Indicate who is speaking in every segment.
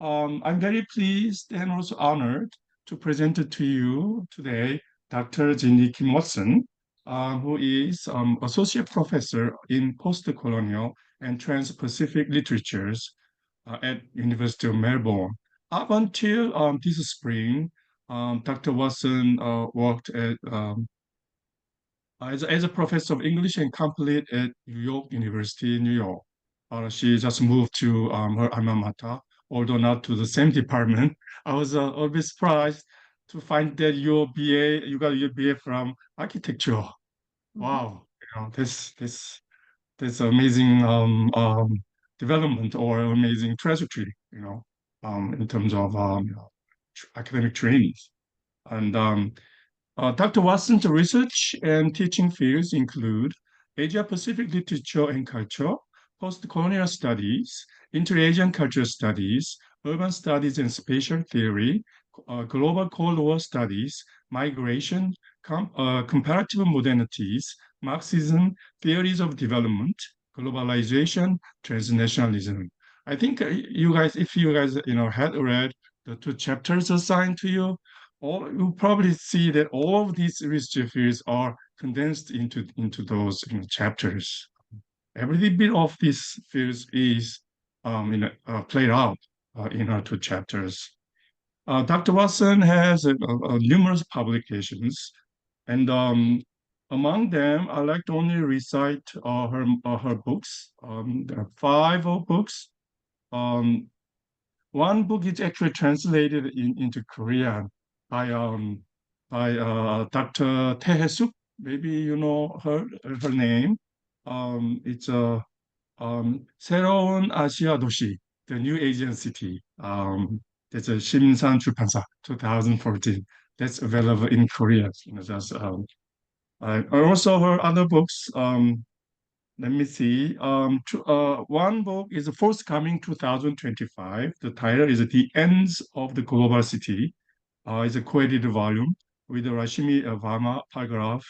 Speaker 1: I'm very pleased and also honored to present to you today Dr. Jini Kim Watson, who is Associate Professor in Post-Colonial and Trans-Pacific Literatures at University of Melbourne. Up until this spring, Dr. Watson worked as a professor of English and complete at New York University in New York. She just moved to her alma mater, although not to the same department. I was always surprised to find that you got your BA from architecture.
Speaker 2: Mhm.
Speaker 1: Wow, this amazing development or amazing trajectory, in terms of academic training. And Dr. Watson's research and teaching fields include Asia-Pacific literature and culture, post-colonial studies, inter-Asian cultural studies, urban studies and spatial theory, global Cold War studies, migration, comparative modernities, Marxism, theories of development, globalization, transnationalism. I think if you guys, had read the two chapters assigned to you, you probably see that all of these research fields are condensed into those chapters. Every bit of these fields is played out in our two chapters. Dr. Watson has numerous publications, and among them, I like to only recite her books. There are five books. Um, One book is actually translated into Korean by Dr. Tae-suk. Maybe you know her name. It's a 새로운 아시아 도시, The New Asian City. That's a 심산 출판사, 2014. That's available in Korea. Also her other books. Let me see. One book is forthcoming 2025. The title is The Ends of the Global City. It's a co-edited volume with the Rashmi Varma paragraph.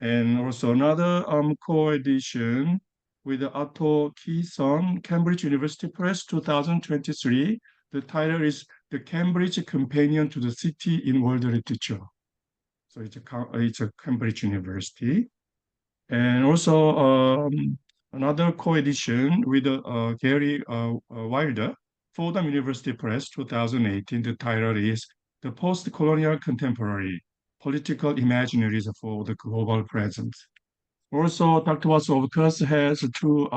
Speaker 1: And also another co-edition with the Atto Ki-son, Cambridge University Press, 2023. The title is The Cambridge Companion to the City in World Literature. So it's a Cambridge University. And also another co-edition with Gary Wilder, Fordham University Press, 2018. The title is The Post-Colonial Contemporary, Political Imaginaries for the Global Present. Also, Dr. Watson, of course, has two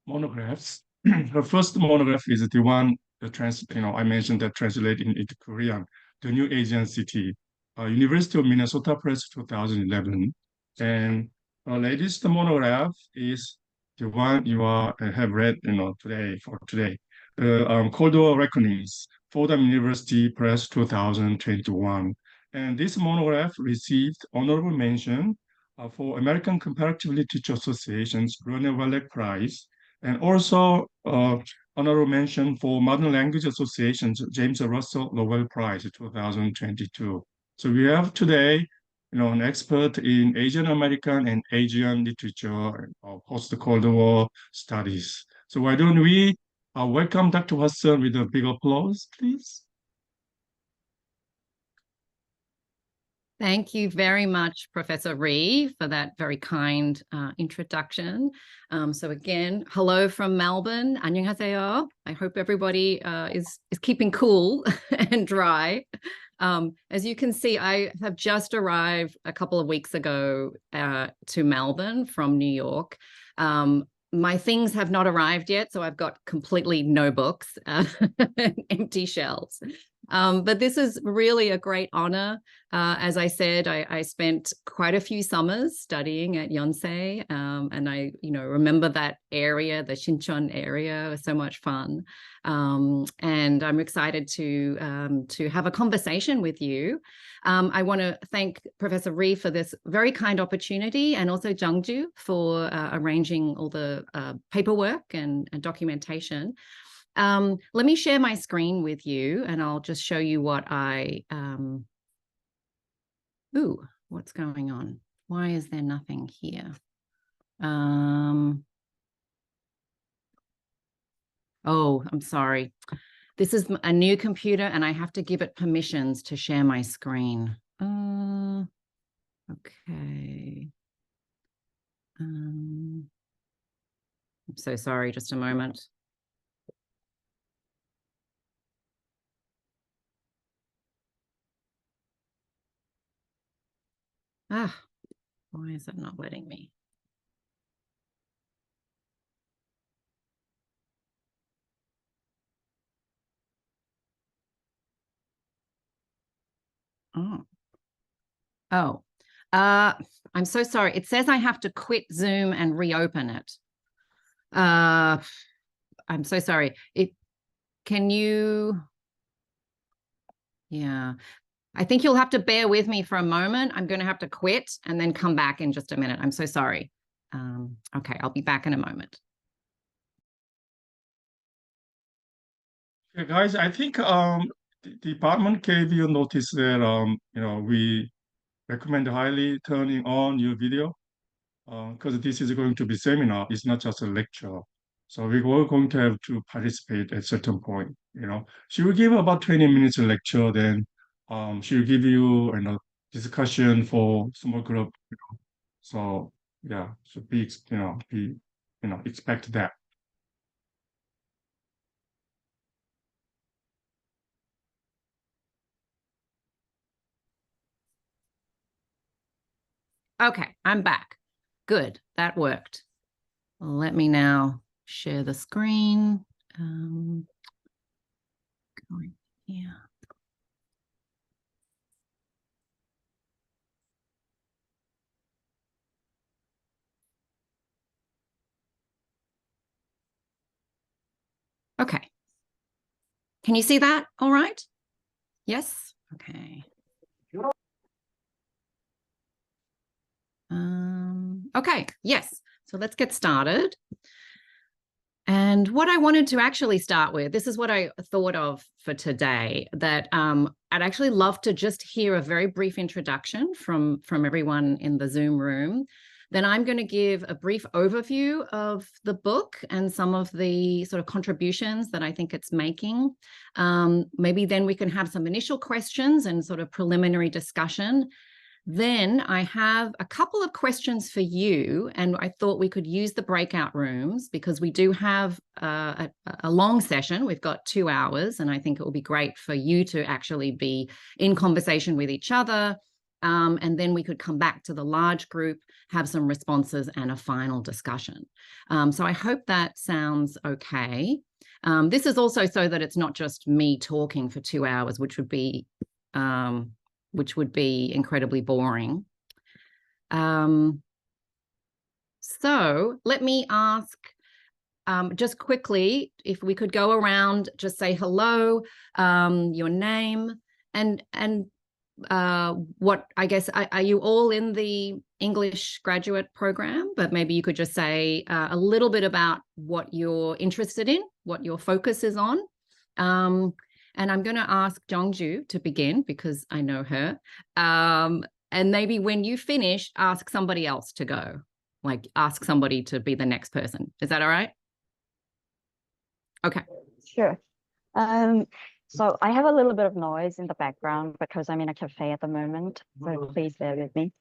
Speaker 1: monographs. Her first monograph is the one that I mentioned that translated into Korean, The New Asian City, University of Minnesota Press, 2011. And our latest monograph is the one have read, today, the Cold War Reckonings, Fordham University Press, 2021. And this monograph received honorable mention for American Comparative Literature Association's Ronald Wallach Prize, and also honorable mention for Modern Language Association's James Russell Lowell Prize, 2022. So we have today, an expert in Asian American and Asian literature or post-Cold War studies. So why don't we welcome Dr. Watson with a big applause, please?
Speaker 2: Thank you very much, Professor Ree, for that very kind introduction. So again, hello from Melbourne. 안녕하세요. I hope everybody is keeping cool and dry. As you can see, I have just arrived a couple of weeks ago to Melbourne from New York. My things have not arrived yet, so I've got completely no books, empty shelves. But this is really a great honor. As I said, I spent quite a few summers studying at Yonsei, and I, remember that area, the Shincheon area. It was so much fun, and I'm excited to have a conversation with you. I want to thank Professor Ree for this very kind opportunity, and also Jungju for arranging all the paperwork and documentation. Let me share my screen with you, and I'll just show you what what's going on? Why is there nothing here? Oh, I'm sorry. This is a new computer and I have to give it permissions to share my screen. Okay. I'm so sorry, just a moment. Why is it not letting me? Oh, I'm so sorry. It says I have to quit Zoom and reopen it. I'm so sorry. Can you? Yeah, I think you'll have to bear with me for a moment. I'm going to have to quit and then come back in just a minute. I'm so sorry. Okay, I'll be back in a moment.
Speaker 1: Yeah, guys, I think the department gave you notice that we recommend highly turning on your video because this is going to be seminar. It's not just a lecture. So we were going to have to participate at certain point. She will give about 20 minutes lecture, then she will give you discussion for small group. So yeah, so expect that.
Speaker 2: Okay, I'm back. Good, that worked. Let me now share the screen. Going here. Okay. Can you see that? All right. Yes. Okay. Okay. Yes. So let's get started. And what I wanted to actually start with, this is what I thought of for today, that I'd actually love to just hear a very brief introduction from everyone in the Zoom room. Then I'm going to give a brief overview of the book and some of the sort of contributions that I think it's making. Maybe then we can have some initial questions and sort of preliminary discussion. Then I have a couple of questions for you, and I thought we could use the breakout rooms because we do have a long session. We've got 2 hours, and I think it will be great for you to actually be in conversation with each other. And then we could come back to the large group, have some responses and a final discussion. So I hope that sounds okay. This is also so that it's not just me talking for 2 hours, which would be incredibly boring. So let me ask just quickly if we could go around, just say hello, your name, and what, I guess, are you all in the English graduate program? But maybe you could just say a little bit about what you're interested in, what your focus is on. And I'm going to ask Jongju to begin because I know her. And maybe when you finish, ask somebody else to go, like ask somebody to be the next person. Is that all right? Okay.
Speaker 3: Sure. So I have a little bit of noise in the background because I'm in a cafe at the moment, so please bear with me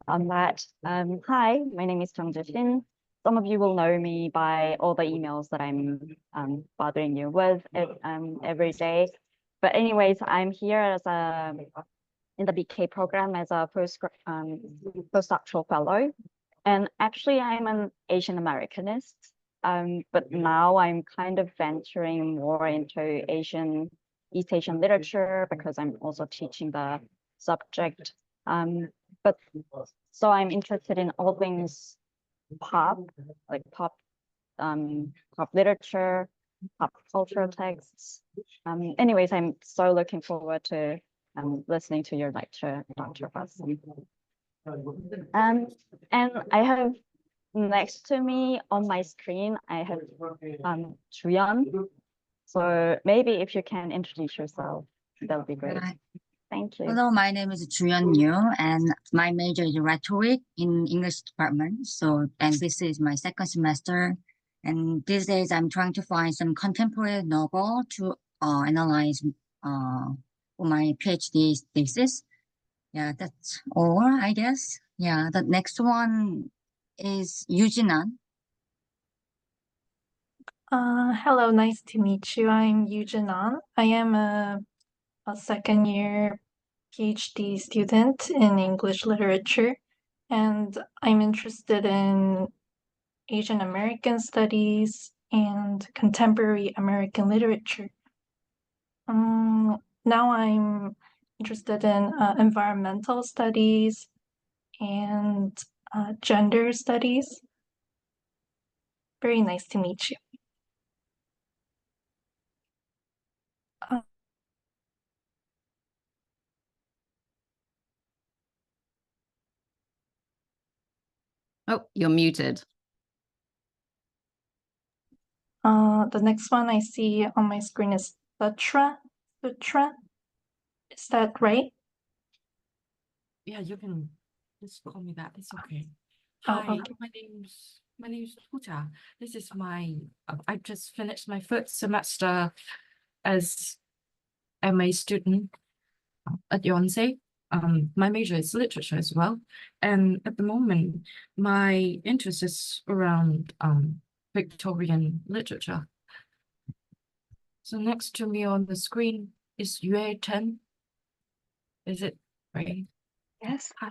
Speaker 3: on that. Hi, my name is Jongju Shin. Some of you will know me by all the emails that I'm bothering you with every day. But anyways, I'm here as in the BK program as a postdoctoral fellow. And actually, I'm an Asian Americanist. But now I'm kind of venturing more into East Asian literature because I'm also teaching the subject. But so I'm interested in all things pop, like pop literature, pop cultural texts. Anyways, I'm so looking forward to listening to your lecture, Dr. Watson. And I have next to me on my screen, I have Juyeon. So maybe if you can introduce yourself, that would be great. Thank you.
Speaker 4: Hello, my name is Juyeon Yu, and my major is rhetoric in English department. And this is my second semester, And these days, I'm trying to find some contemporary novel to analyze for my PhD thesis. Yeah, that's all, I guess. Yeah, the next one is Yujinan.
Speaker 5: Hello, nice to meet you. I'm Yujinan. I am a second year PhD student in English literature, and I'm interested in Asian American studies and contemporary American literature. Now I'm interested in environmental studies and gender studies. Very nice to meet you.
Speaker 2: Oh, you're muted.
Speaker 5: The next one I see on my screen is Sutra. Sutra. Is that right?
Speaker 6: Yeah, you can just call me that. It's okay.
Speaker 5: Oh,
Speaker 6: Hi,
Speaker 5: okay.
Speaker 6: my name's Pooja. This is my I just finished my first semester as MA student at Yonsei. My major is literature as well, and at the moment, my interest is around Victorian literature. So next to me on the screen is Yue Chen. Is it right?
Speaker 7: Yes.
Speaker 6: Hi.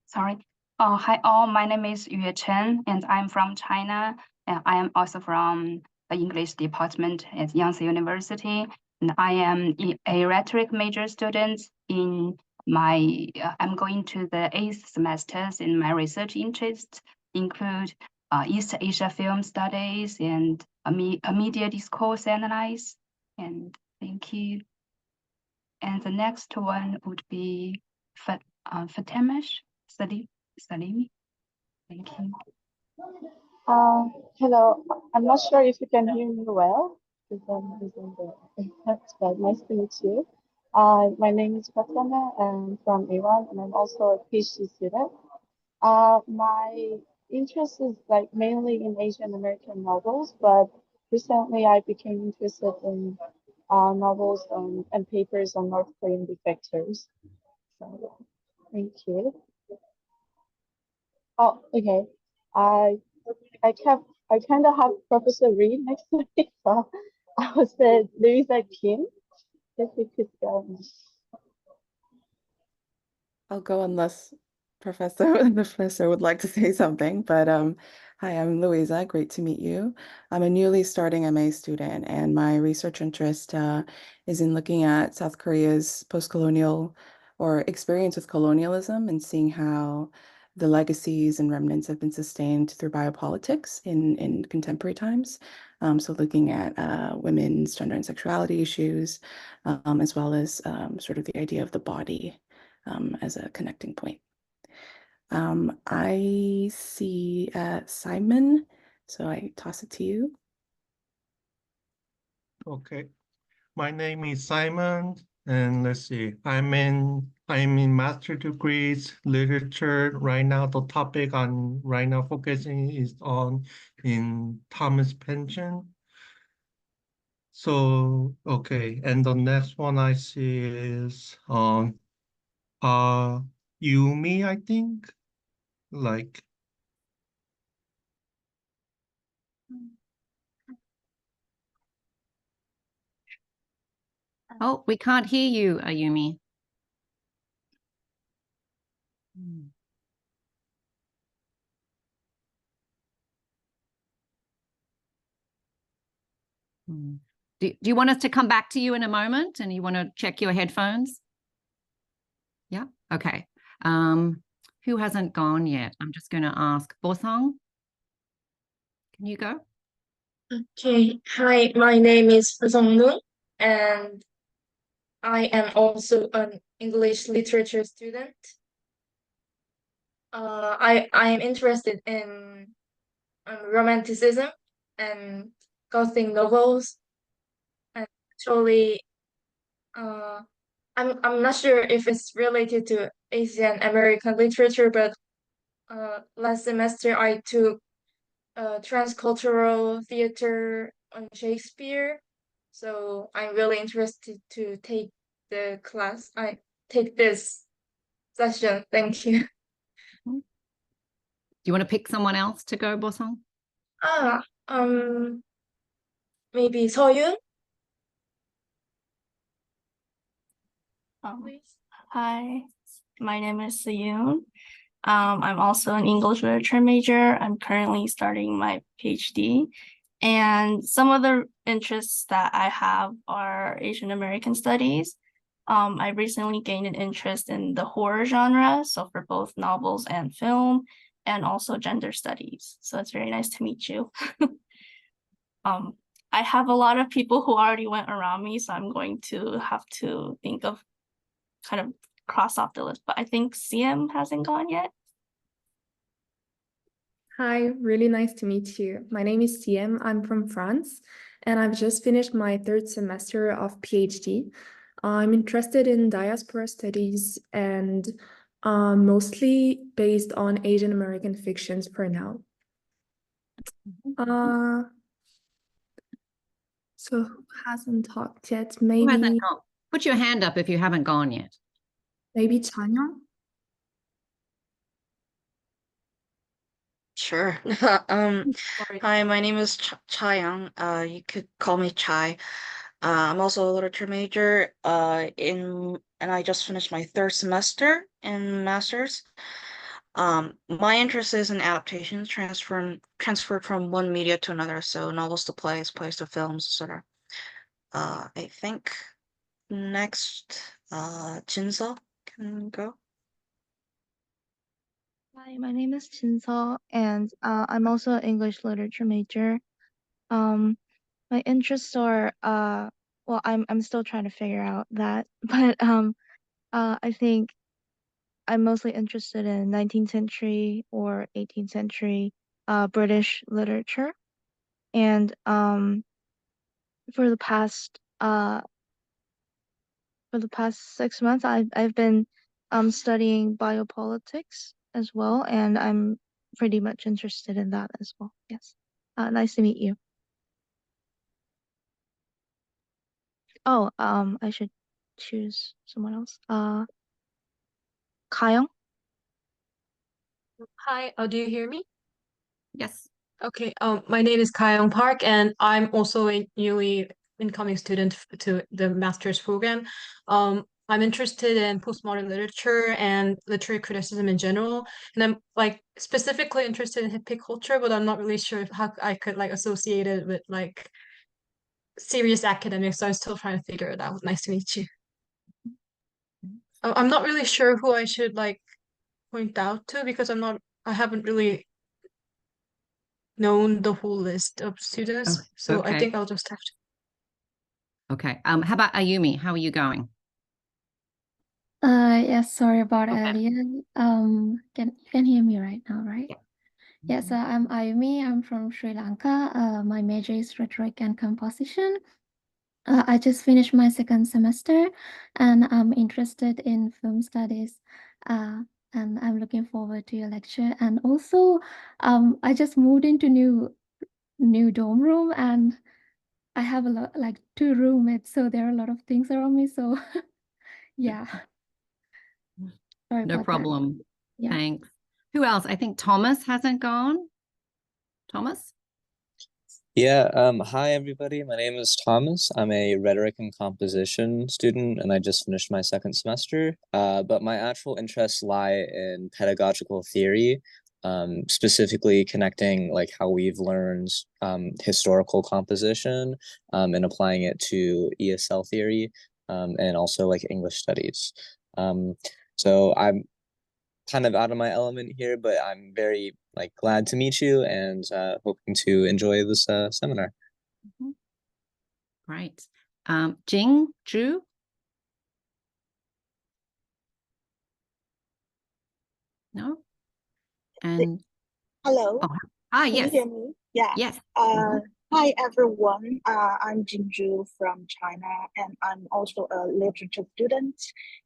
Speaker 7: Sorry. Hi all, my name is Yue Chen and I'm from China. And I am also from the English department at Yonsei University. And I am a rhetoric major student in my, I'm going to the 8th semesters in my research interests include East Asia film studies and a media discourse analysis. And thank you. And the next one would be Fatemish Salimi. Thank you.
Speaker 8: Hello. I'm not sure if you can hear me well because I'm using the headset, but nice to meet you. My name is Fatima. I'm from Iran, and I'm also a PhD student. My interest is like mainly in Asian American novels, but recently I became interested in novels and papers on North Korean defectors. So, thank you. Oh, okay. I I kind of have Professor Reed next to me, so I was Louisa Kim. If you could go.
Speaker 9: I'll go unless the professor would like to say something. But hi, I'm Louisa. Great to meet you. I'm a newly starting MA student, and my research interest is in looking at South Korea's post-colonial or experience with colonialism and seeing how the legacies and remnants have been sustained through biopolitics in contemporary times. So looking at women's gender and sexuality issues, as well as sort of the idea of the body as a connecting point. I see Simon, so I toss it to you.
Speaker 10: Okay, my name is Simon, and let's see, I'm in master degrees literature right now. The topic on right now focusing is on in Thomas Pynchon. So okay, and the next one I see is Yumi, I think, like.
Speaker 2: Oh, we can't hear you, Ayumi. Do you want us to come back to you in a moment and you want to check your headphones? Yeah, okay. Who hasn't gone yet? I'm just going to ask Bosong. Can you go?
Speaker 11: Okay, hi, my name is Songnu, and I am also an English literature student. I am interested in romanticism and gothic novels, and actually, I'm not sure if it's related to Asian American literature, but last semester I took transcultural theater on Shakespeare. So I'm really interested to take the class. I take this session. Thank you.
Speaker 2: Do you want to pick someone else to go, Bosong?
Speaker 11: Ah, maybe Soyun, please.
Speaker 12: Hi, my name is Soyun. I'm also an English literature major. I'm currently starting my PhD. And some of the interests that I have are Asian American studies. I recently gained an interest in the horror genre, so for both novels and film, and also gender studies. So it's very nice to meet you. I have a lot of people who already went around me, so I'm going to have to think of kind of cross off the list, but I think CM hasn't gone yet.
Speaker 13: Hi, really nice to meet you. My name is CM. I'm from France, and I've just finished my third semester of PhD. I'm interested in diaspora studies and mostly based on Asian American fictions for now. So who hasn't talked yet?
Speaker 2: Who
Speaker 13: Maybe
Speaker 2: hasn't gone? Put your hand up if you haven't gone yet.
Speaker 13: maybe Chanya?
Speaker 14: Sure.
Speaker 13: Sorry.
Speaker 14: Hi, my name is Chayoung. You could call me Chai. I'm also a literature major. And I just finished my third semester in masters. My interest is in adaptations, transferred from one media to another, so novels to plays, plays to films, etc. I think next, Jinso can go.
Speaker 15: Hi, my name is Chinseo, and I'm also an English literature major. My interests are well, I'm still trying to figure out that, but I think I'm mostly interested in 19th century or 18th century British literature, and for the past 6 months, I've been studying biopolitics as well, and I'm pretty much interested in that as well. Yes. Nice to meet you. Oh, I should choose someone else. Kayong.
Speaker 16: Hi, do you hear me?
Speaker 2: Yes.
Speaker 16: Okay, my name is Kyung Park, and I'm also a newly incoming student to the master's program. I'm interested in postmodern literature and literary criticism in general, and I'm like specifically interested in hippie culture, but I'm not really sure how I could like associate it with like serious academics, so I'm still trying to figure it out. Nice to meet you. I'm not really sure who I should like point out to because I haven't really known the whole list of students, so I
Speaker 2: okay.
Speaker 16: think I'll just have to.
Speaker 2: Okay. How about Ayumi? How are you going?
Speaker 12: Yes, sorry about earlier. You can hear me right now, right? Yes, I'm Ayumi. I'm from Sri Lanka. My major is rhetoric and composition. I just finished my second semester, and I'm interested in film studies. And I'm looking forward to your lecture. And also, I just moved into new dorm room, and I have a lot, like 2 roommates, so there are a lot of things around me. So yeah, sorry
Speaker 2: No
Speaker 12: about that.
Speaker 2: problem.
Speaker 12: Yeah.
Speaker 2: Thanks. Who else? I think Thomas hasn't gone. Thomas?
Speaker 17: Yeah, hi everybody. My name is Thomas. I'm a rhetoric and composition student, and I just finished my second semester. But my actual interests lie in pedagogical theory, specifically connecting like how we've learned historical composition and applying it to ESL theory and also like English studies. So I'm kind of out of my element here, but I'm very like glad to meet you and hoping to enjoy this seminar.
Speaker 2: Great. Jing, Zhu? No? And
Speaker 18: hello.
Speaker 2: Can
Speaker 18: yes.
Speaker 2: you hear me?
Speaker 18: Yeah.
Speaker 2: Yes.
Speaker 18: Hi everyone, I'm Jinju from China, and I'm also a literature student.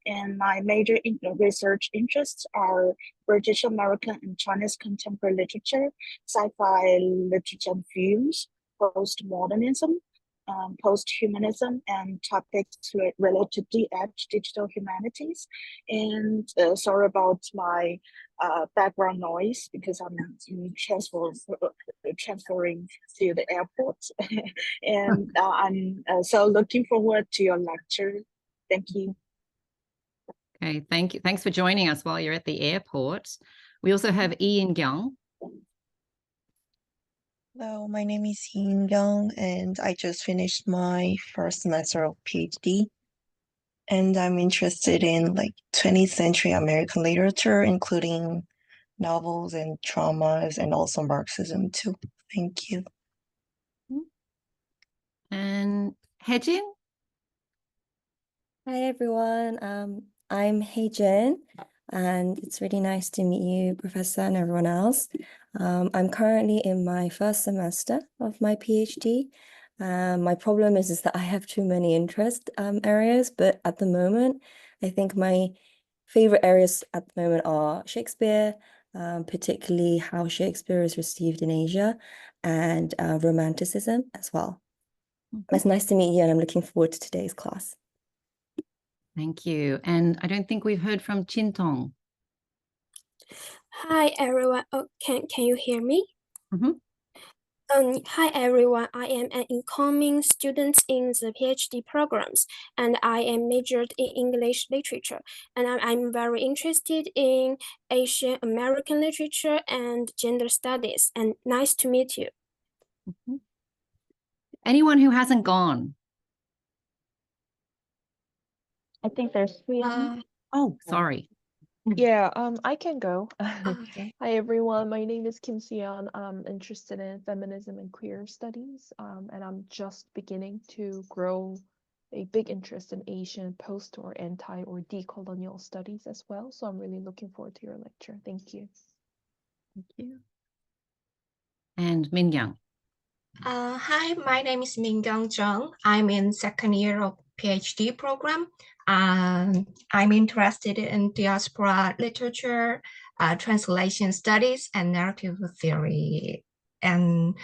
Speaker 18: And my major research interests are British American and Chinese contemporary literature, sci-fi literature and films, postmodernism, post-humanism, and topics related to DH, digital humanities. And sorry about my background noise because I'm transferring to the airport. And I'm so looking forward to your lecture. Thank you.
Speaker 2: Okay, thank you. Thanks for joining us while you're at the airport. We also have Ian Gyung.
Speaker 19: Hello, my name is Yin Young, and I just finished my first semester of PhD. And I'm interested in 20th century American literature, including novels and dramas, and also Marxism too. Thank you.
Speaker 2: And Hejin?
Speaker 20: Hi everyone, I'm Heijin, and it's really nice to meet you, Professor, and everyone else. I'm currently in my first semester of my PhD. My problem is that I have too many interest areas, but at the moment, I think my favorite areas at the moment are Shakespeare, particularly how Shakespeare is received in Asia, and Romanticism as well. It's nice to meet you, and I'm looking forward to today's class.
Speaker 2: Thank you. And I don't think we've heard from Chin Tong.
Speaker 21: Hi everyone. Oh, can you hear me? Hi everyone. I am an incoming student in the PhD programs, and I am majored in English literature. And I'm very interested in Asian American literature and gender studies. And nice to meet you.
Speaker 2: Anyone who hasn't gone?
Speaker 3: I think there's three.
Speaker 2: Oh, sorry.
Speaker 22: Yeah, I can go.
Speaker 21: Okay.
Speaker 22: Hi everyone, my name is Kim Seon. I'm interested in feminism and queer studies, and I'm just beginning to grow a big interest in Asian post or anti or decolonial studies as well. So I'm really looking forward to your lecture. Thank you.
Speaker 2: Thank you. And Min Young.
Speaker 23: Hi, my name is Mingyang Zhang. I'm in second year of PhD program. I'm interested in diaspora literature, translation studies, and narrative theory, and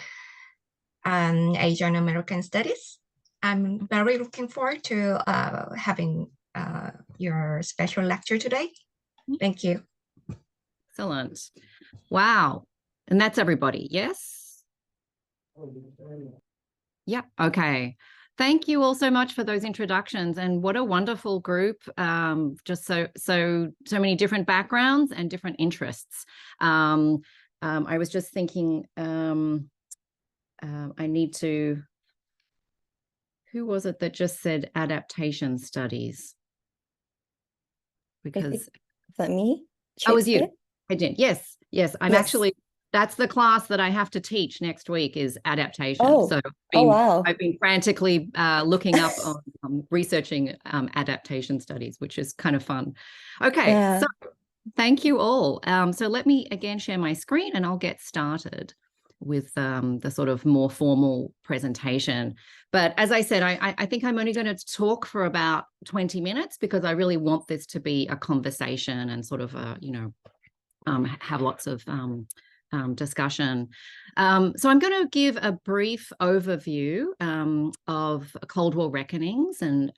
Speaker 23: Asian American studies. I'm very looking forward to having your special lecture today. Thank you.
Speaker 2: Excellent. Wow. And that's everybody, yes? Yeah, okay. Thank you all so much for those introductions, and what a wonderful group. Just so many different backgrounds and different interests. I was just thinking, I need to, who was it that just said adaptation studies? Because
Speaker 20: is that me?
Speaker 2: Oh, it was you. I did. Yes. I'm actually, that's the class that I have to teach next week is adaptation. So
Speaker 20: wow.
Speaker 2: I've been frantically looking up on researching adaptation studies, which is kind of fun. Okay,
Speaker 20: Yeah.
Speaker 2: so thank you all. So let me again share my screen and I'll get started with the sort of more formal presentation. But as I said, I think I'm only going to talk for about 20 minutes because I really want this to be a conversation and sort of have lots of discussion. So I'm going to give a brief overview of Cold War Reckonings and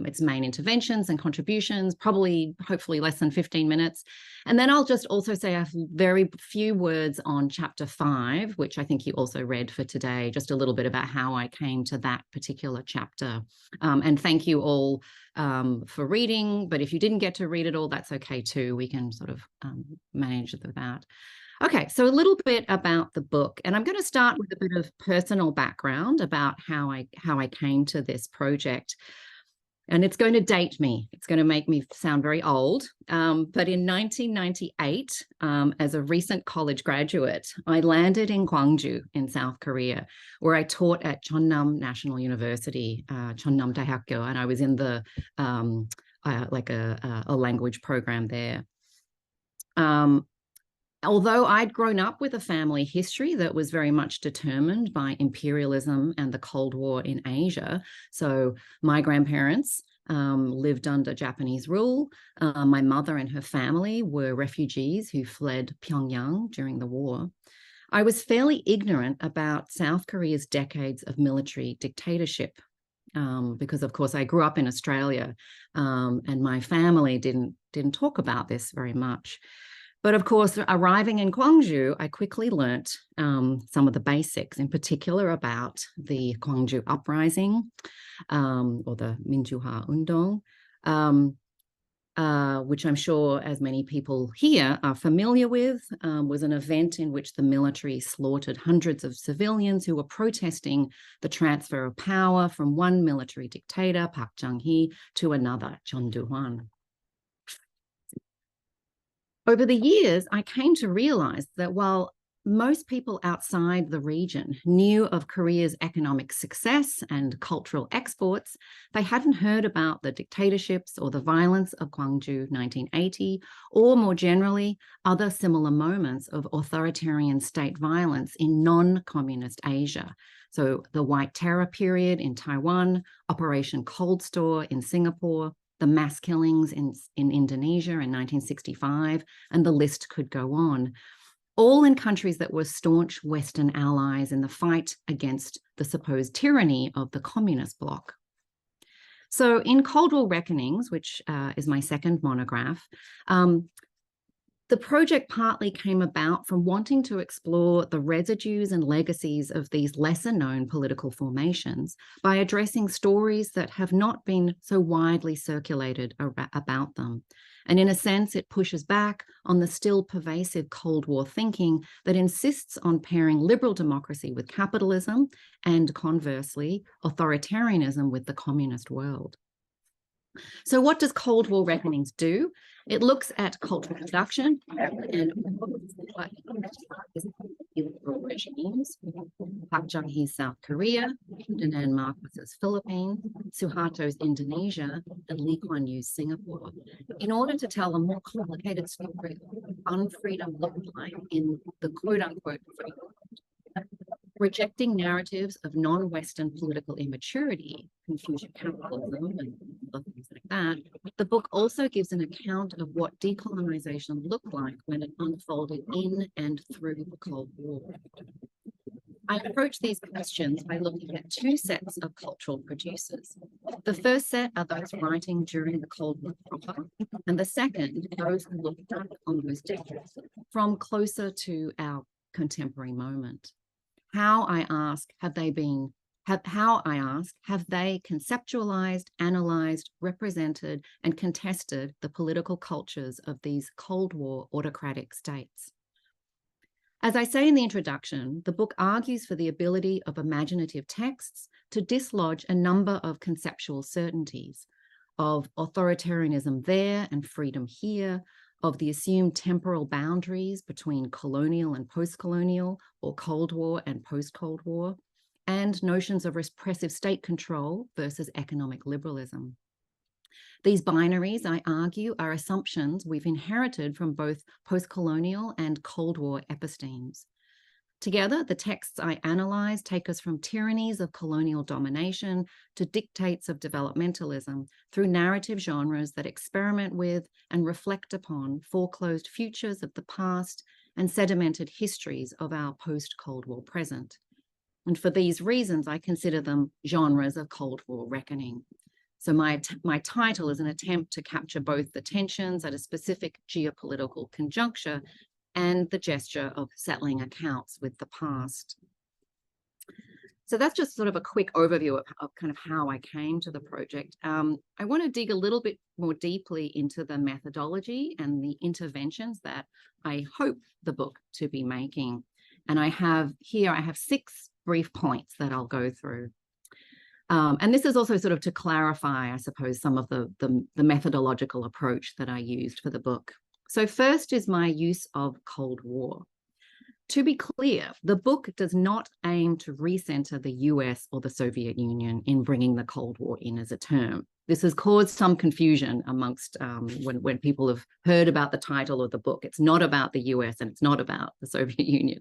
Speaker 2: its main interventions and contributions, hopefully less than 15 minutes. And then I'll just also say a very few words on chapter 5, which I think you also read for today, just a little bit about how I came to that particular chapter. And thank you all for reading, but if you didn't get to read it all, that's okay too. We can sort of manage that. Okay, so a little bit about the book, and I'm going to start with a bit of personal background about how I came to this project. And it's going to date me. It's going to make me sound very old. But in 1998, as a recent college graduate, I landed in Gwangju in South Korea, where I taught at Jeonnam National University, Jeonnam Daehakgo, and I was in the like a language program there. Although I'd grown up with a family history that was very much determined by imperialism and the Cold War in Asia, so my grandparents lived under Japanese rule. My mother and her family were refugees who fled Pyongyang during the war. I was fairly ignorant about South Korea's decades of military dictatorship because, of course, I grew up in Australia and my family didn't talk about this very much. But of course, arriving in Gwangju, I quickly learnt some of the basics, in particular about the Gwangju Uprising or the Minjuha Undong, which I'm sure, as many people here are familiar with, was an event in which the military slaughtered hundreds of civilians who were protesting the transfer of power from one military dictator, Park Chung-hee, to another, Chun Doo-hwan. Over the years, I came to realize that while most people outside the region knew of Korea's economic success and cultural exports, they hadn't heard about the dictatorships or the violence of Gwangju 1980, or more generally, other similar moments of authoritarian state violence in non-communist Asia. So the White Terror period in Taiwan, Operation Cold Store in Singapore, the mass killings in Indonesia in 1965, and the list could go on, all in countries that were staunch Western allies in the fight against the supposed tyranny of the communist bloc. So in Cold War Reckonings, which is my second monograph, the project partly came about from wanting to explore the residues and legacies of these lesser-known political formations by addressing stories that have not been so widely circulated about them. And in a sense, it pushes back on the still pervasive Cold War thinking that insists on pairing liberal democracy with capitalism and, conversely, authoritarianism with the communist world. So what does Cold War Reckonings do? It looks at cultural production and regimes, Park Chung-hee's South Korea, Ferdinand Marcos's Philippines, Suharto's Indonesia, and Lee Kuan Yew's Singapore, in order to tell a more complicated story of what unfreedom looked like in the quote-unquote free world. Rejecting narratives of non-Western political immaturity, Confucian capitalism, and other things like that, the book also gives an account of what decolonization looked like when it unfolded in and through the Cold War. I approach these questions by looking at two sets of cultural producers. The first set are those writing during the Cold War proper, and the second, those who look back on those decades from closer to our contemporary moment. How, I ask, have they conceptualized, analyzed, represented, and contested the political cultures of these Cold War autocratic states? As I say in the introduction, the book argues for the ability of imaginative texts to dislodge a number of conceptual certainties of authoritarianism there and freedom here, of the assumed temporal boundaries between colonial and post-colonial, or Cold War and post-Cold War, and notions of repressive state control versus economic liberalism. These binaries, I argue, are assumptions we've inherited from both post-colonial and Cold War epistemes. Together, the texts I analyze take us from tyrannies of colonial domination to dictates of developmentalism through narrative genres that experiment with and reflect upon foreclosed futures of the past and sedimented histories of our post-Cold War present. And for these reasons, I consider them genres of Cold War reckoning. So my title is an attempt to capture both the tensions at a specific geopolitical conjuncture and the gesture of settling accounts with the past. So that's just sort of a quick overview of kind of how I came to the project. I want to dig a little bit more deeply into the methodology and the interventions that I hope the book to be making. And I have 6 brief points that I'll go through. And this is also sort of to clarify, I suppose, some of the methodological approach that I used for the book. So first is my use of Cold War. To be clear, the book does not aim to recenter the US or the Soviet Union in bringing the Cold War in as a term. This has caused some confusion amongst when people have heard about the title of the book. It's not about the US and it's not about the Soviet Union.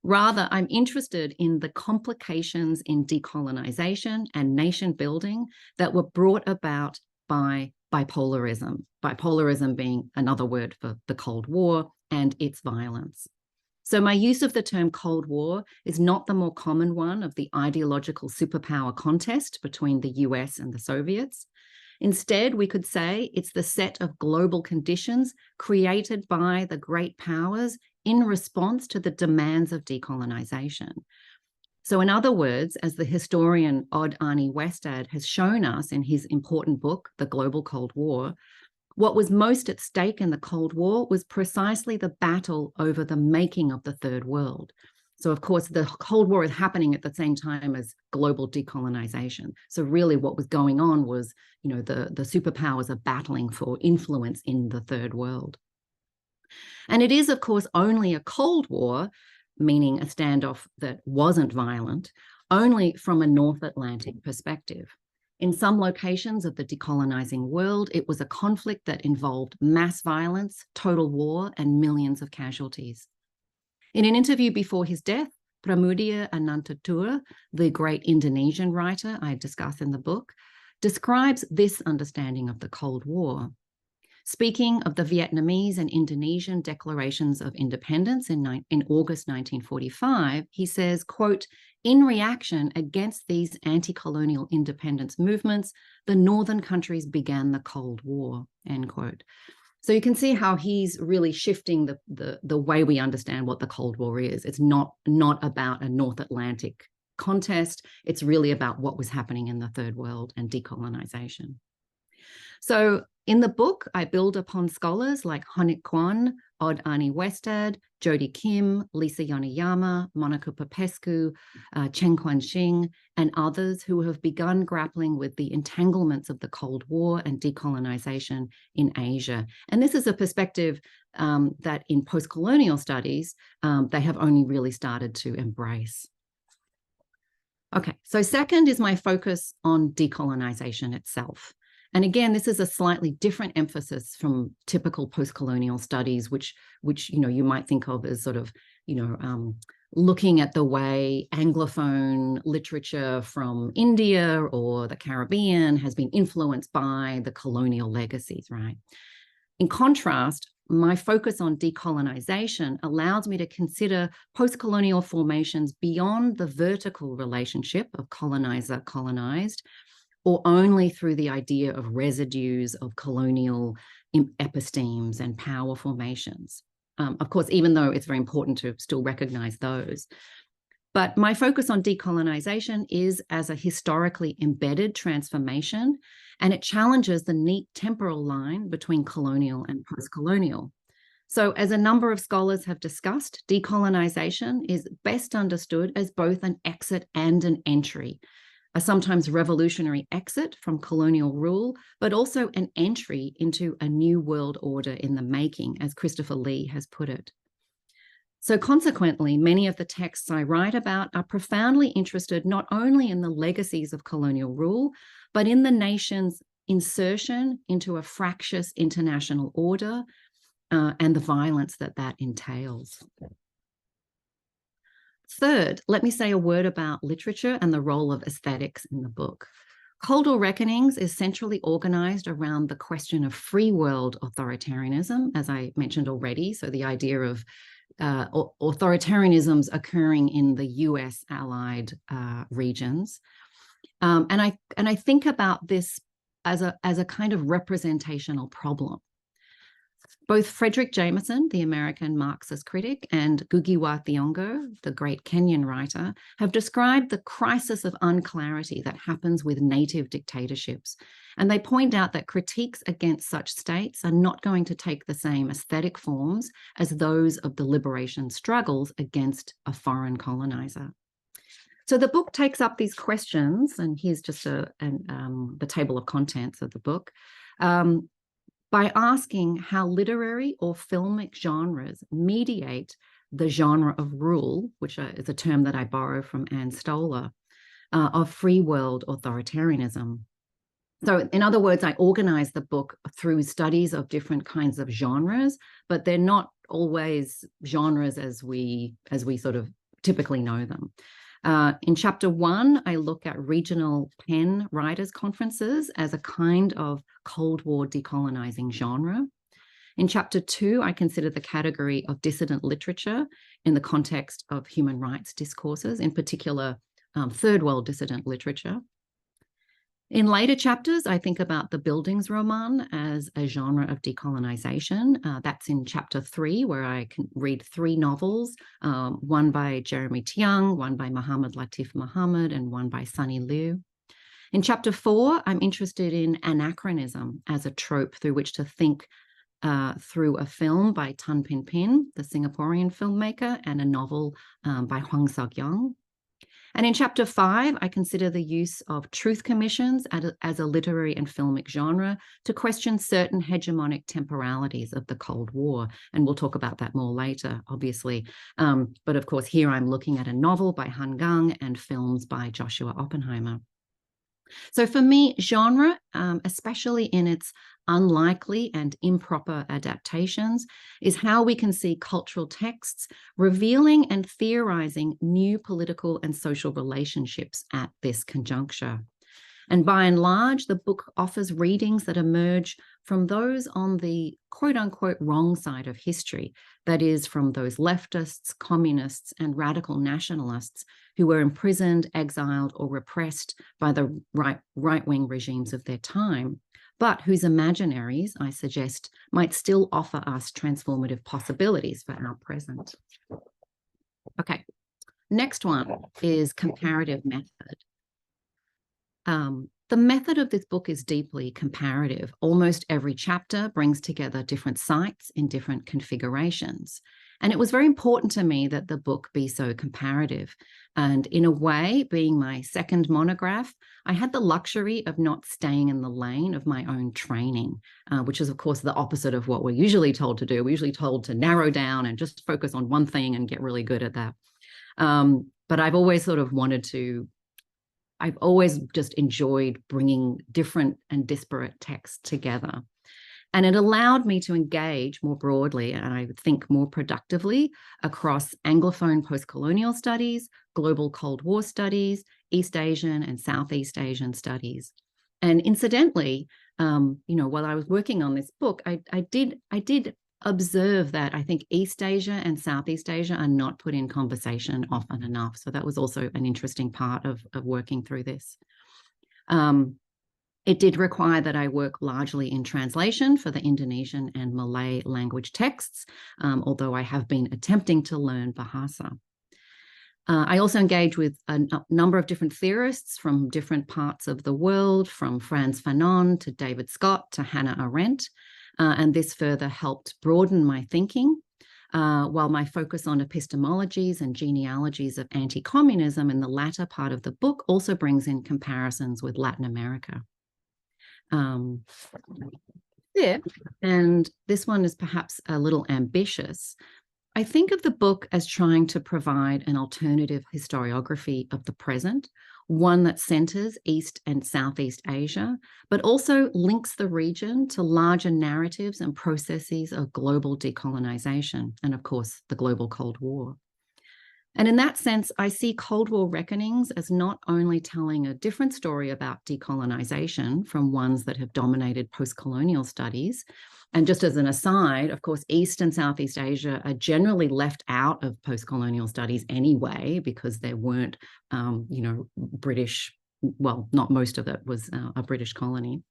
Speaker 2: Rather, I'm interested in the complications in decolonization and nation building that were brought about by bipolarism. Bipolarism being another word for the Cold War and its violence. So my use of the term Cold War is not the more common one of the ideological superpower contest between the US and the Soviets. Instead, we could say it's the set of global conditions created by the great powers in response to the demands of decolonization. So in other words, as the historian Odd Arnie Westad has shown us in his important book, The Global Cold War, what was most at stake in the Cold War was precisely the battle over the making of the Third World. So of course, the Cold War is happening at the same time as global decolonization. So really what was going on was, the superpowers are battling for influence in the Third World. And it is, of course, only a Cold War, meaning a standoff that wasn't violent, only from a North Atlantic perspective. In some locations of the decolonizing world, it was a conflict that involved mass violence, total war, and millions of casualties. In an interview before his death, Pramudia Anantatura, the great Indonesian writer I discuss in the book, describes this understanding of the Cold War. Speaking of the Vietnamese and Indonesian declarations of independence in August 1945, he says, quote, "In reaction against these anti-colonial independence movements, the northern countries began the Cold War," end quote. So you can see how he's really shifting the way we understand what the Cold War is. It's not about a North Atlantic contest. It's really about what was happening in the Third World and decolonization. So in the book, I build upon scholars like Honik Kwan, Odd Arnie Westad, Jody Kim, Lisa Yoneyama, Monica Popescu, Chen Guanxing, and others who have begun grappling with the entanglements of the Cold War and decolonization in Asia. And this is a perspective that in post-colonial studies, they have only really started to embrace. Okay, so second is my focus on decolonization itself. And again, this is a slightly different emphasis from typical post-colonial studies, which you might think of as sort of looking at the way Anglophone literature from India or the Caribbean has been influenced by the colonial legacies, right? In contrast, my focus on decolonization allows me to consider post-colonial formations beyond the vertical relationship of colonizer-colonized, or only through the idea of residues of colonial epistemes and power formations. Of course, even though it's very important to still recognize those. But my focus on decolonization is as a historically embedded transformation, and it challenges the neat temporal line between colonial and post-colonial. So as a number of scholars have discussed, decolonization is best understood as both an exit and an entry, a sometimes revolutionary exit from colonial rule, but also an entry into a new world order in the making, as Christopher Lee has put it. So consequently, many of the texts I write about are profoundly interested not only in the legacies of colonial rule, but in the nation's insertion into a fractious international order and the violence that entails. Third, let me say a word about literature and the role of aesthetics in the book. Cold War Reckonings is centrally organized around the question of free world authoritarianism, as I mentioned already. So the idea of authoritarianisms occurring in the US allied regions. And I think about this as a kind of representational problem. Both Frederick Jameson, the American Marxist critic, and Ngugi wa Thiong'o, the great Kenyan writer, have described the crisis of unclarity that happens with native dictatorships. And they point out that critiques against such states are not going to take the same aesthetic forms as those of the liberation struggles against a foreign colonizer. So the book takes up these questions, and here's just the table of contents of the book, by asking how literary or filmic genres mediate the genre of rule, which is a term that I borrow from Anne Stoler, of free world authoritarianism. So in other words, I organize the book through studies of different kinds of genres, but they're not always genres as we sort of typically know them. In chapter 1, I look at regional pen writers' conferences as a kind of Cold War decolonizing genre. In chapter 2, I consider the category of dissident literature in the context of human rights discourses, in particular, third world dissident literature. In later chapters, I think about the Bildungsroman as a genre of decolonization. That's in chapter 3, where I can read 3 novels, one by Jeremy Tiang, one by Muhammad Latif Muhammad, and one by Sunny Liu. In chapter 4, I'm interested in anachronism as a trope through which to think through a film by Tan Pin Pin, the Singaporean filmmaker, and a novel by Hwang Seok-young. And in chapter 5, I consider the use of truth commissions as a literary and filmic genre to question certain hegemonic temporalities of the Cold War. And we'll talk about that more later, obviously. But of course, here I'm looking at a novel by Han Gang and films by Joshua Oppenheimer. So for me, genre, especially in its unlikely and improper adaptations, is how we can see cultural texts revealing and theorizing new political and social relationships at this conjuncture. And by and large, the book offers readings that emerge from those on the quote-unquote wrong side of history, that is, from those leftists, communists, and radical nationalists who were imprisoned, exiled, or repressed by the right-wing regimes of their time, but whose imaginaries, I suggest, might still offer us transformative possibilities for our present. Okay, next one is comparative method. The method of this book is deeply comparative. Almost every chapter brings together different sites in different configurations. And it was very important to me that the book be so comparative. And in a way, being my second monograph, I had the luxury of not staying in the lane of my own training, which is, of course, the opposite of what we're usually told to do. We're usually told to narrow down and just focus on one thing and get really good at that. But I've always sort of I've always just enjoyed bringing different and disparate texts together. And it allowed me to engage more broadly, and I think more productively, across Anglophone post-colonial studies, global Cold War studies, East Asian and Southeast Asian studies. And incidentally, while I was working on this book, I did observe that I think East Asia and Southeast Asia are not put in conversation often enough. So that was also an interesting part of working through this. It did require that I work largely in translation for the Indonesian and Malay language texts, although I have been attempting to learn Bahasa. I also engage with a number of different theorists from different parts of the world, from Frantz Fanon to David Scott to Hannah Arendt. And this further helped broaden my thinking, while my focus on epistemologies and genealogies of anti-communism in the latter part of the book also brings in comparisons with Latin America. And this one is perhaps a little ambitious. I think of the book as trying to provide an alternative historiography of the present, one that centers East and Southeast Asia, but also links the region to larger narratives and processes of global decolonization, and of course, the global Cold War. And in that sense, I see Cold War Reckonings as not only telling a different story about decolonization from ones that have dominated post-colonial studies. And just as an aside, of course, East and Southeast Asia are generally left out of post-colonial studies anyway, because there weren't, British, well, not most of it was a British colony.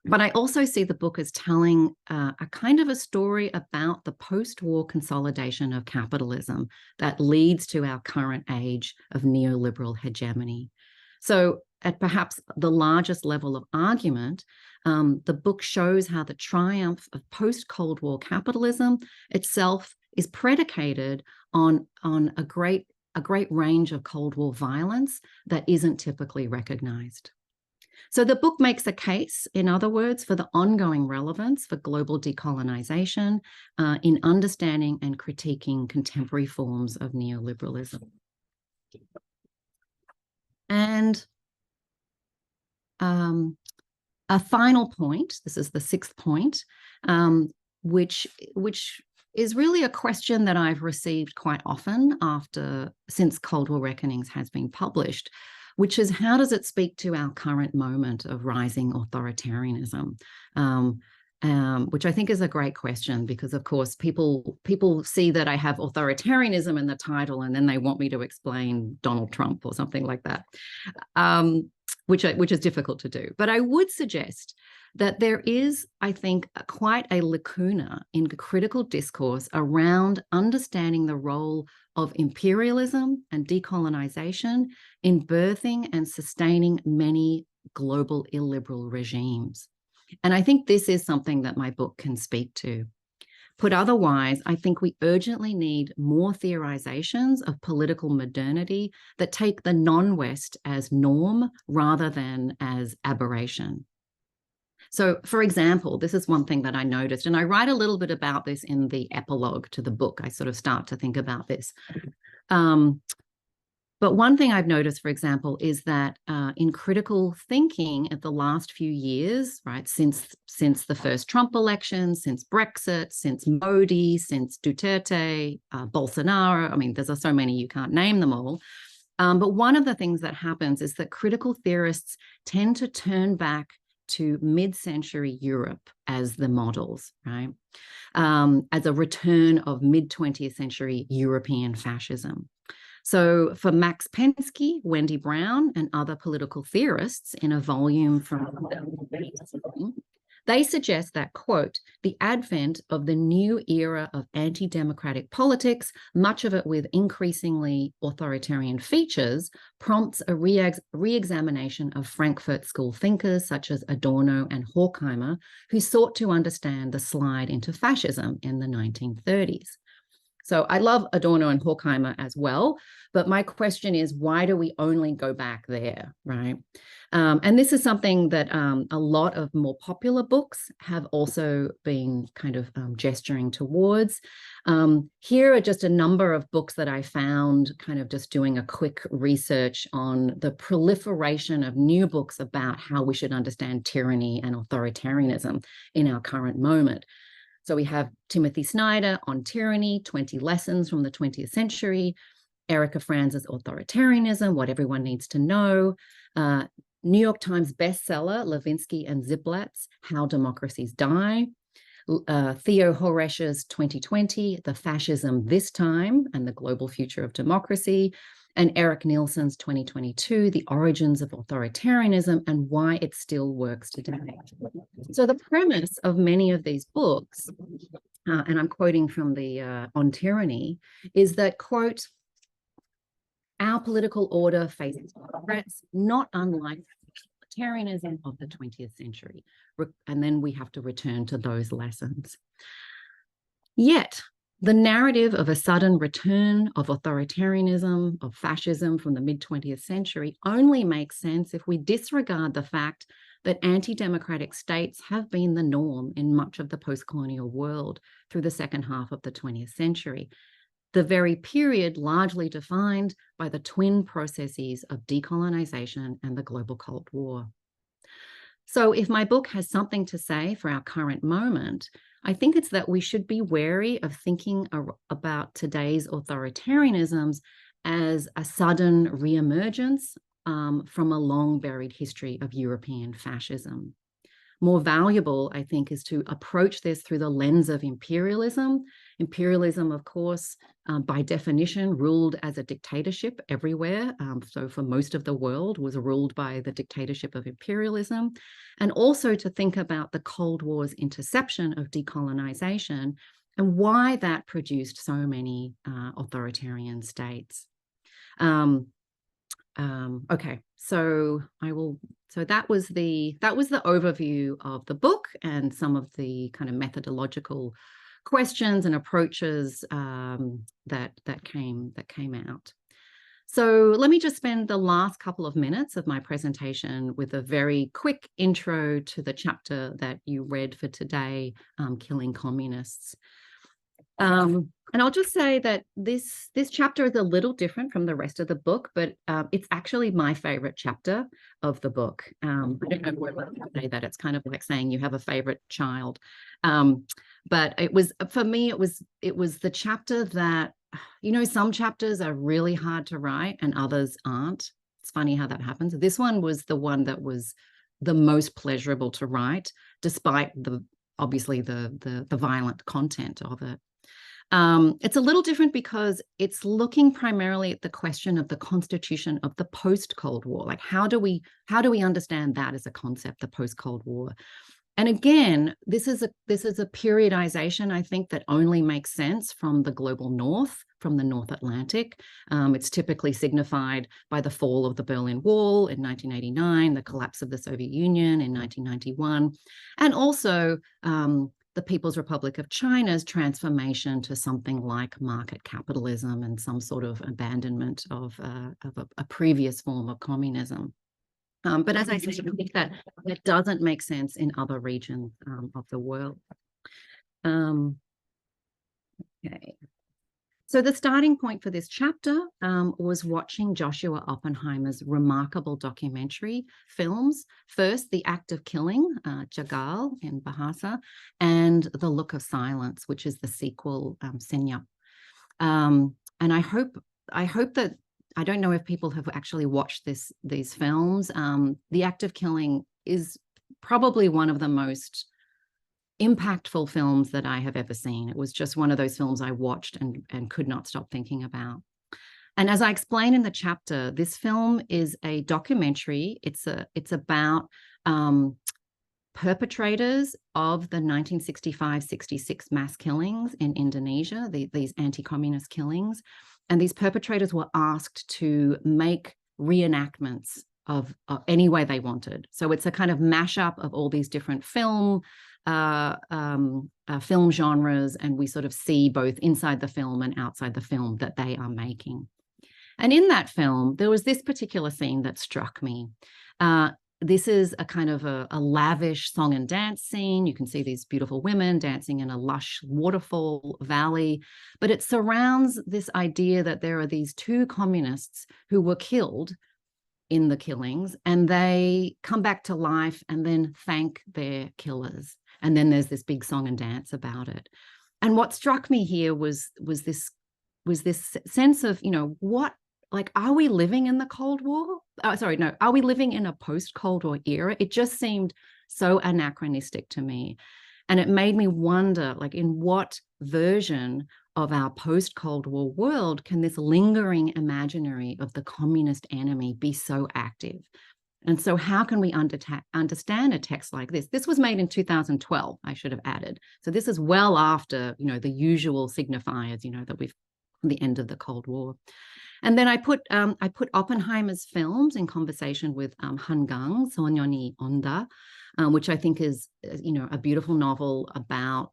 Speaker 2: But I also see the book as telling a kind of a story about the post-war consolidation of capitalism that leads to our current age of neoliberal hegemony. So at perhaps the largest level of argument, the book shows how the triumph of post-Cold War capitalism itself is predicated on a great range of Cold War violence that isn't typically recognized. So the book makes a case, in other words, for the ongoing relevance for global decolonization in understanding and critiquing contemporary forms of neoliberalism. And a final point. This is the sixth point, which is really a question that I've received quite often since Cold War Reckonings has been published, which is how does it speak to our current moment of rising authoritarianism? Which I think is a great question because, of course, people see that I have authoritarianism in the title and then they want me to explain Donald Trump or something like that, which is difficult to do. But I would suggest that there is, I think, quite a lacuna in critical discourse around understanding the role of imperialism and decolonization in birthing and sustaining many global illiberal regimes. And I think this is something that my book can speak to. Put otherwise, I think we urgently need more theorizations of political modernity that take the non-West as norm rather than as aberration. So, for example, this is one thing that I noticed, and I write a little bit about this in the epilogue to the book. I sort of start to think about this. But one thing I've noticed, for example, is that in critical thinking of the last few years, right, since the first Trump election, since Brexit, since Modi, since Duterte, Bolsonaro, I mean, there's so many, you can't name them all. But one of the things that happens is that critical theorists tend to turn back to mid-century Europe as the models, right? As a return of mid-20th century European fascism. So for Max Pensky, Wendy Brown, and other political theorists in a volume from they suggest that, quote, the advent of the new era of anti-democratic politics, much of it with increasingly authoritarian features, prompts a re-examination of Frankfurt School thinkers such as Adorno and Horkheimer, who sought to understand the slide into fascism in the 1930s. So I love Adorno and Horkheimer as well, but my question is, why do we only go back there, right? And this is something that a lot of more popular books have also been kind of gesturing towards. Here are just a number of books that I found kind of just doing a quick research on the proliferation of new books about how we should understand tyranny and authoritarianism in our current moment. So we have Timothy Snyder on Tyranny, 20 Lessons from the 20th Century, Erica Franz's Authoritarianism, What Everyone Needs to Know, New York Times bestseller, Levinsky and Ziblatt's How Democracies Die, Theo Horesh's 2020, The Fascism This Time and the Global Future of Democracy, and Eric Nielsen's 2022, The Origins of Authoritarianism and Why It Still Works Today. So the premise of many of these books, and I'm quoting from the On Tyranny, is that, quote, our political order faces threats not unlike authoritarianism of the 20th century. And then we have to return to those lessons. Yet, the narrative of a sudden return of authoritarianism, of fascism from the mid-20th century only makes sense if we disregard the fact that anti-democratic states have been the norm in much of the post-colonial world through the second half of the 20th century, the very period largely defined by the twin processes of decolonization and the global Cold War. So if my book has something to say for our current moment, I think it's that we should be wary of thinking about today's authoritarianisms as a sudden reemergence from a long buried history of European fascism. More valuable, I think, is to approach this through the lens of imperialism. Imperialism, of course, by definition, ruled as a dictatorship everywhere. So for most of the world was ruled by the dictatorship of imperialism. And also to think about the Cold War's interception of decolonization and why that produced so many authoritarian states. Okay, so that was the overview of the book and some of the kind of methodological questions and approaches that came out. So let me just spend the last couple of minutes of my presentation with a very quick intro to the chapter that you read for today, Killing Communists. And I'll just say that this chapter is a little different from the rest of the book, but it's actually my favorite chapter of the book. I don't know whether to say that. It's kind of like saying you have a favorite child. But it was, for me, it was the chapter that, you know, some chapters are really hard to write and others aren't. It's funny how that happens. This one was the one that was the most pleasurable to write, despite obviously the violent content of it. It's a little different because it's looking primarily at the question of the constitution of the post-Cold War. Like, how do we understand that as a concept, the post-Cold War? And again, this is a periodization, I think, that only makes sense from the global north, from the North Atlantic. It's typically signified by the fall of the Berlin Wall in 1989, the collapse of the Soviet Union in 1991, and also the People's Republic of China's transformation to something like market capitalism and some sort of abandonment of a previous form of communism. But as I said, I think that it doesn't make sense in other regions of the world. Okay. So the starting point for this chapter was watching Joshua Oppenheimer's remarkable documentary films. First, The Act of Killing, Jagal in Bahasa, and The Look of Silence, which is the sequel, Senyap. And I hope that, I don't know if people have actually watched these films. The Act of Killing is probably one of the most impactful films that I have ever seen. It was just one of those films I watched and could not stop thinking about. And as I explain in the chapter, this film is a documentary. It's about perpetrators of the 1965-66 mass killings in Indonesia, these anti-communist killings. And these perpetrators were asked to make reenactments of any way they wanted. So it's a kind of mashup of all these different film genres, and we sort of see both inside the film and outside the film that they are making. And in that film, there was this particular scene that struck me. This is a kind of a lavish song and dance scene. You can see these beautiful women dancing in a lush waterfall valley, but it surrounds this idea that there are these two communists who were killed in the killings, and they come back to life and then thank their killers. And then there's this big song and dance about it. And what struck me here was this sense of, you know, what, like, are we living in the Cold War? Are we living in a post-Cold War era? It just seemed so anachronistic to me. And it made me wonder, like, in what version of our post-Cold War world can this lingering imaginary of the communist enemy be so active? And so how can we understand a text like this? This was made in 2012, I should have added. So this is well after, you know, the usual signifiers, you know, that we've the end of the Cold War. And then I put Oppenheimer's films in conversation with Hangang, Sonyoni Onda, which I think is, you know, a beautiful novel about,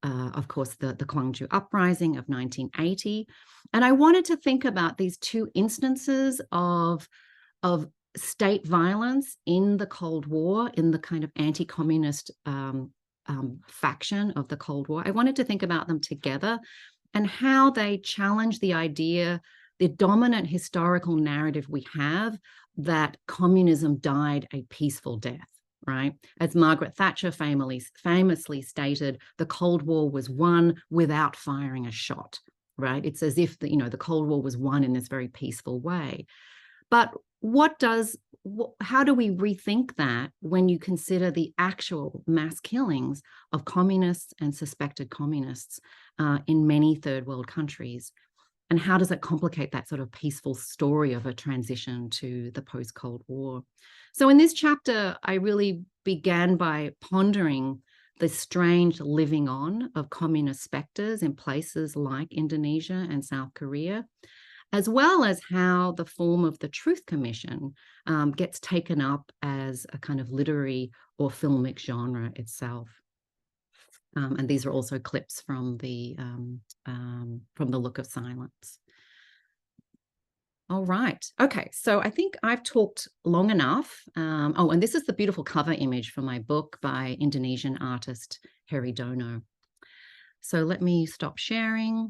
Speaker 2: of course, the Gwangju Uprising of 1980. And I wanted to think about these two instances of state violence in the Cold War, in the kind of anti-communist faction of the Cold War. I wanted to think about them together and how they challenge the idea, the dominant historical narrative we have, that communism died a peaceful death, right? As Margaret Thatcher famously stated, the Cold War was won without firing a shot, right? It's as if the Cold War was won in this very peaceful way. But how do we rethink that when you consider the actual mass killings of communists and suspected communists in many third world countries? And how does it complicate that sort of peaceful story of a transition to the post-Cold War? So in this chapter, I really began by pondering the strange living on of communist specters in places like Indonesia and South Korea, as well as how the form of the Truth Commission gets taken up as a kind of literary or filmic genre itself. And these are also clips from the Look of Silence. All right. Okay. So I think I've talked long enough. Oh, and this is the beautiful cover image for my book by Indonesian artist Heri Dono. So let me stop sharing.